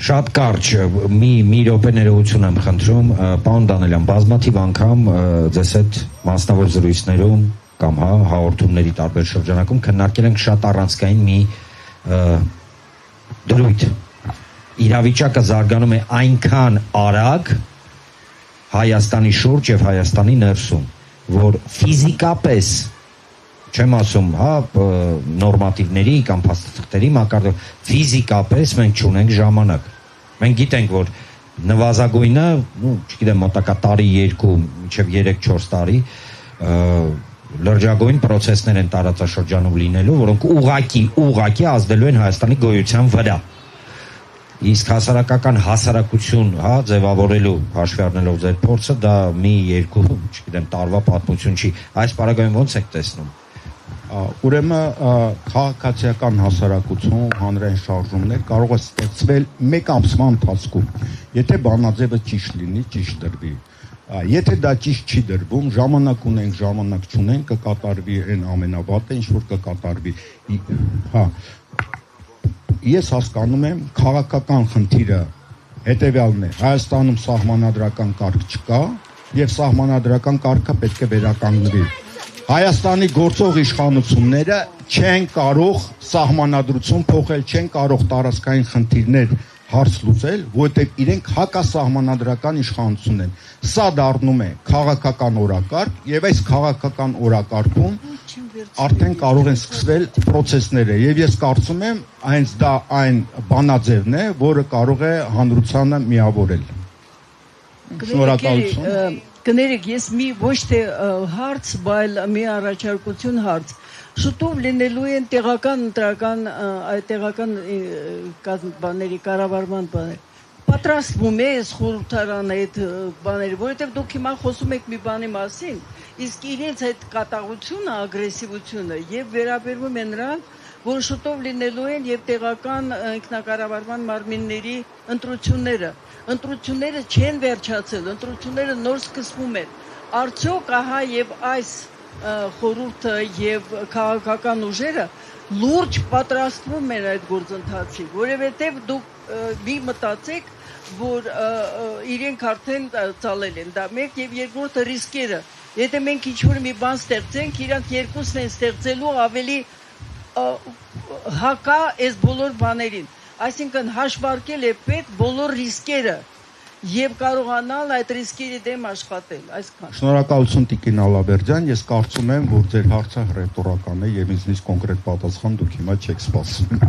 Շատ կարճ, մի րոպե ներողություն եմ խնդրում, պարոն Դանելյան, բազմաթիվ անգամ ձեզ հետ մասնավոր զրույցներում կամ հաղորդումների տարբեր շրջանակում քննարկել ենք շատ առանցքային մի դրույթ։ Իրավիճակը զարգանում է այնքան արագ Հայաստանի շուրջ եւ Հայաստանի ներսում, որ ֆիզիկապես չեմ ասում, նորմատիվների կամ փաստաթղթերի մակարդակ, ֆիզիկապես մենք չունենք ժամանակ։ Մենք գիտենք, որ նվազագույնը, չգիտեմ, մոտակա տարի 2 մինչև 3-4 տարի լրջագույն process-ներ են տարածաշրջանում լինելու, որոնք ուղղակի ազդելու են Հայաստանի գոյության վրա։ Իսկ հասարակական հասարակություն, ձևավորելու հաշվի առնելով ձեր փորձը, դա մի 2, չգիտեմ, տարվա պատմություն չի։ Այս պարագայում ո՞նց եք տեսնում։ Ուրեմն քաղաքացիական հասարակություն, հանրային շարժումներ կարող է ստեղծվել մեկ ամսվա ընթացքում, եթե բանաձևը ճիշտ լինի, ճիշտ դրվի։ Եթե դա ճիշտ չի դրվում, ժամանակ ունենք, ժամանակ չունենք, կկատարվի այն ամենավատը, ինչ որ կկատարվի։ Ես հասկանում եմ, քաղաքական խնդիրը հետևյալն է. Հայաստանում սահմանադրական կարգ չկա եւ սահմանադրական կարգը պետք է վերականգնվի։ Հայաստանի գործող իշխանությունները չեն կարող սահմանադրություն փոխել, չեն կարող տարածքային խնդիրներ հարց լուծել, որովհետև իրենք հակասահմանադրական իշխանություն են։ Սա դառնում է քաղաքական օրակարգ եւ այս քաղաքական օրակարգում արդեն կարող են սկսվել process-ները եւ ես կարծում եմ հենց դա այն բանաձևն է, որը կարող է հանրությանը միավորել։ Շնորհակալություն։ Կներեք, ես մի ոչ թե հարց, բայց մի առաջարկություն հարց։ Շուտով լինելու են տեղական ընտրական բաների, կառավարման բաներ։ Պատրաստվում է այս խորհրդարանը այդ բաները, որովհետև դուք հիմա խոսում եք մի բանի մասին, իսկ իրենց այդ կատաղությունը, ագրեսիվությունը եւ վերաբերվում է նրան, որ շուտով լինելու են եւ տեղական ինքնակառավարման մարմինների ընտրությունները չեն վերջացել, ընտրությունները նոր սկսվում են։ Արդյոք ահա եւ այս խորհուրդը եւ քաղաքական ուժերը լուրջ պատրաստվում են այդ գործընթացին, որովհետեւ դուք մի մտածեք, որ իրենք արդեն ծալել են դա մեկ եւ երկրորդը ռիսկերը։ Եթե մենք ինչ-որ մի բան ստեղծենք, իրանք երկուսն են ստեղծելու ավելի հակա այս բոլոր բաներին։ Այսինքն հաշվարկել է պետք բոլոր ռիսկերը եւ կարողանալ այդ ռիսկերի դեմ աշխատել, այսքան։ Շնորհակալություն Տիկին Ալավերդյան, ես կարծում եմ, որ ձեր հարցը ռետորական է եւ ինձնից կոնկրետ պատասխան դուք հիմա չեք սպասում։